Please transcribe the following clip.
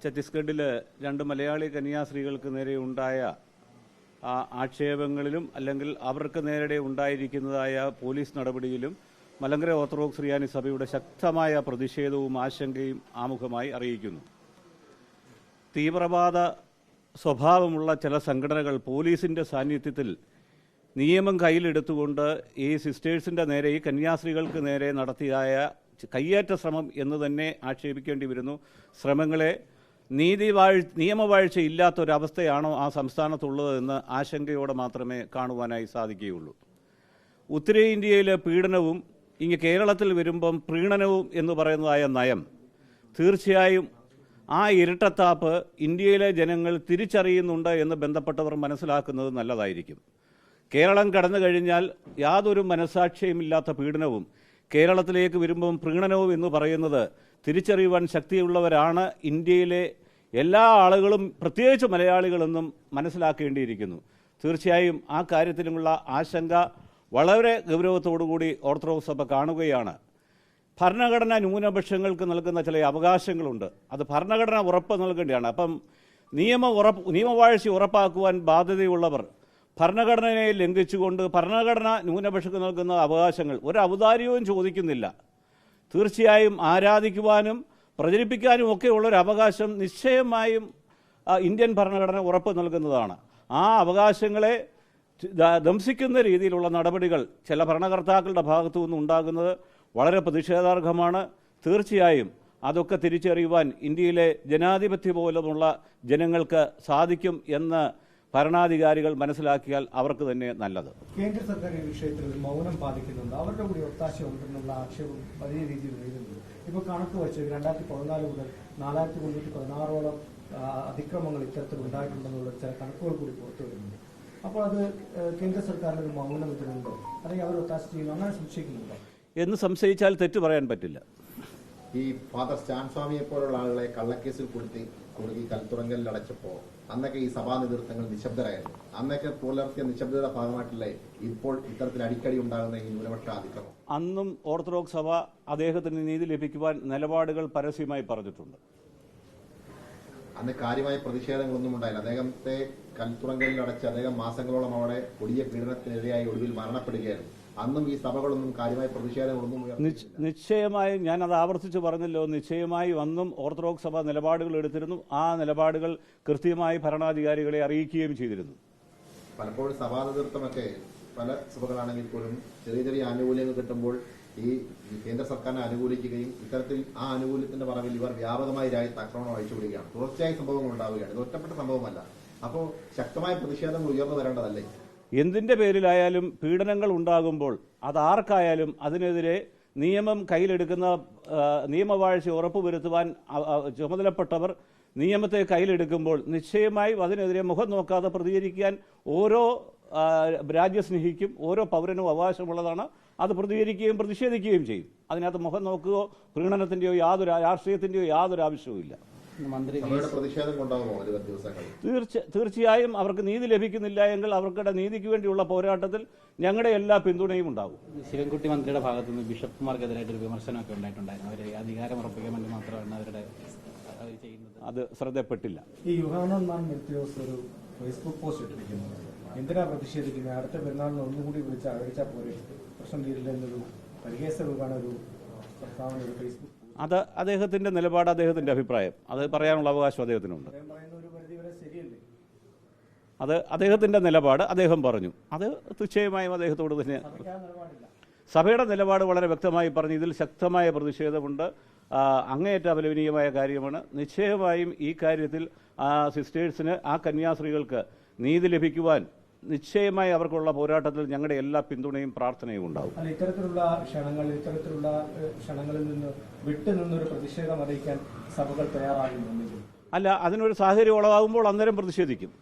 ഛത്തീസ്ഗഡിൽ 2 മലയാളി കന്യാസ്ത്രീകൾക്ക് നേരെ ഉണ്ടായ ആക്ഷേപങ്ങളിലും അല്ലെങ്കിൽ അവർക്ക് നേരെ ഉണ്ടായിരിക്കുന്നതായ പോലീസ് നടപടിയിലും മലങ്കര ഓർത്തഡോക്സ് സുറിയാനി സഭയുടെ ശക്തമായ പ്രതിഷേധവും ആശങ്കയും ആമുഖമായി അറിയിക്കുന്നു. തീവ്രവാദ സ്വഭാവമുള്ള ചില സംഘടനകൾ പോലീസിൻ്റെ സാന്നിധ്യത്തിൽ നിയമം കയ്യിലെടുത്തുകൊണ്ട് ഈ സിസ്റ്റേഴ്സിൻ്റെ നേരെ, ഈ കന്യാസ്ത്രീകൾക്ക് നേരെ നടത്തിയായ കയ്യേറ്റ ശ്രമം എന്ന് തന്നെ ആക്ഷേപിക്കേണ്ടി വരുന്നു. ശ്രമങ്ങളെ നിയമവാഴ്ച ഇല്ലാത്തൊരവസ്ഥയാണോ ആ സംസ്ഥാനത്തുള്ളതെന്ന് ആശങ്കയോടെ മാത്രമേ കാണുവാനായി സാധിക്കുകയുള്ളൂ. ഉത്തരേന്ത്യയിലെ പീഡനവും ഇങ്ങ് കേരളത്തിൽ വരുമ്പം പ്രീണനവും എന്ന് പറയുന്നതായ നയം തീർച്ചയായും ആ ഇരട്ടത്താപ്പ് ഇന്ത്യയിലെ ജനങ്ങൾ തിരിച്ചറിയുന്നുണ്ട് എന്ന് ബന്ധപ്പെട്ടവർ മനസ്സിലാക്കുന്നത് നല്ലതായിരിക്കും. കേരളം കടന്നു കഴിഞ്ഞാൽ യാതൊരു മനസാക്ഷിയുമില്ലാത്ത പീഡനവും കേരളത്തിലേക്ക് വരുമ്പം പ്രീണനവും എന്ന് പറയുന്നത് തിരിച്ചറിയുവാൻ ശക്തിയുള്ളവരാണ് ഇന്ത്യയിലെ എല്ലാ ആളുകളും, പ്രത്യേകിച്ച് മലയാളികളെന്നും മനസ്സിലാക്കേണ്ടിയിരിക്കുന്നു. തീർച്ചയായും ആ കാര്യത്തിലുമുള്ള ആശങ്ക വളരെ ഗൗരവത്തോടുകൂടി ഓർത്തഡോക്സ് സഭ കാണുകയാണ്. ഭരണഘടനാ ന്യൂനപക്ഷങ്ങൾക്ക് നൽകുന്ന ചില അവകാശങ്ങളുണ്ട്. അത് ഭരണഘടന ഉറപ്പ് നൽകേണ്ടതാണ്. അപ്പം നിയമവാഴ്ച ഉറപ്പാക്കുവാൻ ബാധ്യതയുള്ളവർ ഭരണഘടനയെ ലംഘിച്ചുകൊണ്ട് ഭരണഘടന ന്യൂനപക്ഷങ്ങൾക്ക് നൽകുന്ന അവകാശങ്ങൾ ഒരു ഔദാര്യവും ചോദിക്കുന്നില്ല. തീർച്ചയായും ആരാധിക്കുവാനും പ്രചരിപ്പിക്കാനും ഒക്കെയുള്ളൊരു അവകാശം നിശ്ചയമായും ഇന്ത്യൻ ഭരണഘടന ഉറപ്പ് നൽകുന്നതാണ്. ആ അവകാശങ്ങളെ ധ്വംസിക്കുന്ന രീതിയിലുള്ള നടപടികൾ ചില ഭരണകർത്താക്കളുടെ ഭാഗത്തു നിന്നും ഉണ്ടാകുന്നത് വളരെ പ്രതിഷേധാർഹമാണ്. തീർച്ചയായും അതൊക്കെ തിരിച്ചറിയുവാൻ ഇന്ത്യയിലെ ജനാധിപത്യ പോലുമുള്ള ജനങ്ങൾക്ക് സാധിക്കും എന്ന് ഭരണാധികാരികൾ മനസ്സിലാക്കിയാൽ അവർക്ക് തന്നെ നല്ലത്. കേന്ദ്ര സർക്കാർ ഈ വിഷയത്തിൽ ഒരു മൗനം പാലിക്കുന്നുണ്ട്, അവരുടെ കൂടി ഒത്താശ ഉണ്ടെന്നുള്ള ആക്ഷേപം വലിയ രീതിയിൽ വരുന്നുണ്ട്. ഇപ്പോൾ കണക്ക് വെച്ച് 2014 മുതൽ 4316ഓളം അതിക്രമങ്ങൾ ഇത്തരത്തിൽ ഉണ്ടായിട്ടുണ്ടെന്നുള്ള ചില കണക്കുകൾ കൂടി പുറത്തു വരുന്നുണ്ട്. അപ്പോൾ അത് കേന്ദ്ര സർക്കാരിന് ഒരു മൗനം ഇതിനുണ്ടോ, അല്ലെങ്കിൽ അവർ ഒത്താശ ചെയ്യുന്നു, അങ്ങനെ സംശയിക്കുന്നുണ്ടോ എന്ന് സംശയിച്ചാൽ തെറ്റു പറയാൻ പറ്റില്ല. ഈ ഫാദർ സ്റ്റാൻ സ്വാമിയെ പോലുള്ള ആളുകളെ കള്ളക്കേസിൽ കൊടുത്തി കൽത്തുറങ്കലിൽ അടച്ചപ്പോൾ അന്നൊക്കെ ഈ സഭാ നേതൃത്വങ്ങൾ നിശബ്ദരായിരുന്നു. അന്നൊക്കെ പുലർത്തിയ നിശബ്ദതയുടെ ഭാഗമായിട്ടല്ലേ ഇപ്പോൾ ഇത്തരത്തിൽ അടിക്കടി ഉണ്ടാകുന്ന ഈ ന്യൂനപക്ഷ അതിക്രമം? അന്നും ഓർത്തഡോക്സ് സഭ അദ്ദേഹത്തിന് നീതി ലഭിക്കുവാൻ നിലപാടുകൾ പരസ്യമായി പറഞ്ഞിട്ടുണ്ട്. അന്ന് കാര്യമായ പ്രതിഷേധങ്ങളൊന്നും ഉണ്ടായില്ല. അദ്ദേഹത്തെ കൽത്തുറങ്കലിൽ അടച്ച് അദ്ദേഹം മാസങ്ങളോളം അവിടെ കൊടിയ പീഡനത്തിനിരയായി ഒടുവിൽ മരണപ്പെടുകയായിരുന്നു. അന്നും ഈ സഭകളൊന്നും കാര്യമായ പ്രതിഷേധങ്ങളൊന്നും നിശ്ചയമായും ഞാൻ അത് ആവർത്തിച്ച് പറഞ്ഞല്ലോ. നിശ്ചയമായും അന്നും ഓർത്തഡോക്സ് സഭ നിലപാടുകൾ എടുത്തിരുന്നു. ആ നിലപാടുകൾ കൃത്യമായി ഭരണാധികാരികളെ അറിയിക്കുകയും ചെയ്തിരുന്നു. പലപ്പോഴും സഭാ നേതൃത്വമൊക്കെ പല സഭകളാണെങ്കിൽ പോലും ചെറിയ ചെറിയ ആനുകൂല്യങ്ങൾ കിട്ടുമ്പോൾ ഈ കേന്ദ്ര സർക്കാരിനെ അനുകൂലിക്കുകയും ഇത്തരത്തിൽ ആ ആനുകൂല്യത്തിന്റെ പറവിൽ ഇവർ വ്യാപകമായി രാജ്യത്ത് ആക്രമണം അഴിച്ചുവിടുകയാണ്. തുടർച്ചയായ സംഭവങ്ങൾ ഉണ്ടാവുകയാണ്. ഇത് ഒറ്റപ്പെട്ട സംഭവമല്ല. അപ്പോൾ ശക്തമായ പ്രതിഷേധങ്ങൾ ഉയർന്നു വരേണ്ടതല്ലേ? എന്തിൻ്റെ പേരിലായാലും പീഡനങ്ങൾ ഉണ്ടാകുമ്പോൾ അതാർക്കായാലും അതിനെതിരെ നിയമം കയ്യിലെടുക്കുന്ന നിയമവാഴ്ച ഉറപ്പുവരുത്തുവാൻ ചുമതലപ്പെട്ടവർ നിയമത്തെ കയ്യിലെടുക്കുമ്പോൾ നിശ്ചയമായും അതിനെതിരെ മുഖം നോക്കാതെ പ്രതികരിക്കാൻ ഓരോ രാജ്യസ്നേഹിക്കും ഓരോ പൗരനും അവകാശമുള്ളതാണ്. അത് പ്രതികരിക്കുകയും പ്രതിഷേധിക്കുകയും ചെയ്യും. അതിനകത്ത് മുഖം നോക്കുകയോ പ്രീണനത്തിൻ്റെയോ യാതൊരു രാഷ്ട്രീയത്തിൻ്റെയോ യാതൊരു ആവശ്യവുമില്ല. തീർച്ചയായും അവർക്ക് നീതി ലഭിക്കുന്നില്ല എങ്കിൽ അവർക്കുടെ നീതിക്ക് വേണ്ടിയുള്ള പോരാട്ടത്തിൽ ഞങ്ങളുടെ എല്ലാ പിന്തുണയും ഉണ്ടാകും. ശിവൻകുട്ടി മന്ത്രിയുടെ ഭാഗത്തു നിന്ന് ബിഷപ്പുമാർക്കെതിരായിട്ടൊരു വിമർശനമൊക്കെ ഉണ്ടായിട്ടുണ്ടായിരുന്നു. അവർ അധികാരം ഉറപ്പിക്കാൻ വേണ്ടി മാത്രമാണ് അവരുടെ ചെയ്യുന്നത്. അത് ശ്രദ്ധപ്പെട്ടില്ല. ഈ യുഹാനോൻ മാർ മെത്യോസ് ഒരു ഫേസ്ബുക്ക് പോസ്റ്റ് ഇട്ടിരിക്കുന്നു. എന്തിനാ പ്രതിഷേധിക്കുന്നത്? അടുത്ത പെരുന്നാളിന് ഒന്നുകൂടി വിളിച്ച് അറിയിച്ചാൽ പോരെ, പ്രശ്നം തീരില്ല എന്നൊരു പരിഹേസമാണ് ഒരു പ്രസ്താവന ഒരു ഫേസ്ബുക്ക്. അത് അദ്ദേഹത്തിന്റെ നിലപാട്, അദ്ദേഹത്തിന്റെ അഭിപ്രായം. അത് പറയാനുള്ള അവകാശം അദ്ദേഹത്തിനുണ്ട്. അത് അദ്ദേഹത്തിന്റെ നിലപാട് അദ്ദേഹം പറഞ്ഞു. അത് നിശ്ചയമായും അദ്ദേഹത്തോട് തന്നെ സഭയുടെ നിലപാട് വളരെ വ്യക്തമായി പറഞ്ഞു. ഇതിൽ ശക്തമായ പ്രതിഷേധമുണ്ട്. അങ്ങേയറ്റ അപലപനീയമായ കാര്യമാണ്. നിശ്ചയമായും ഈ കാര്യത്തിൽ ആ സിസ്റ്റേഴ്സിന്, ആ കന്യാസ്ത്രീകൾക്ക് നീതി ലഭിക്കുവാൻ നിശ്ചയമായി അവർക്കുള്ള പോരാട്ടത്തിൽ ഞങ്ങളുടെ എല്ലാ പിന്തുണയും പ്രാർത്ഥനയും ഉണ്ടാവും. ഇത്തരത്തിലുള്ള ക്ഷണങ്ങളിൽ നിന്ന് വിട്ടുനിന്നൊരു പ്രതിഷേധം അറിയിക്കാൻ സഭകൾ തയ്യാറാകുന്നു. അല്ല, അതിനൊരു സാഹചര്യം ഉളവാകുമ്പോൾ അന്നേരം പ്രതിഷേധിക്കും.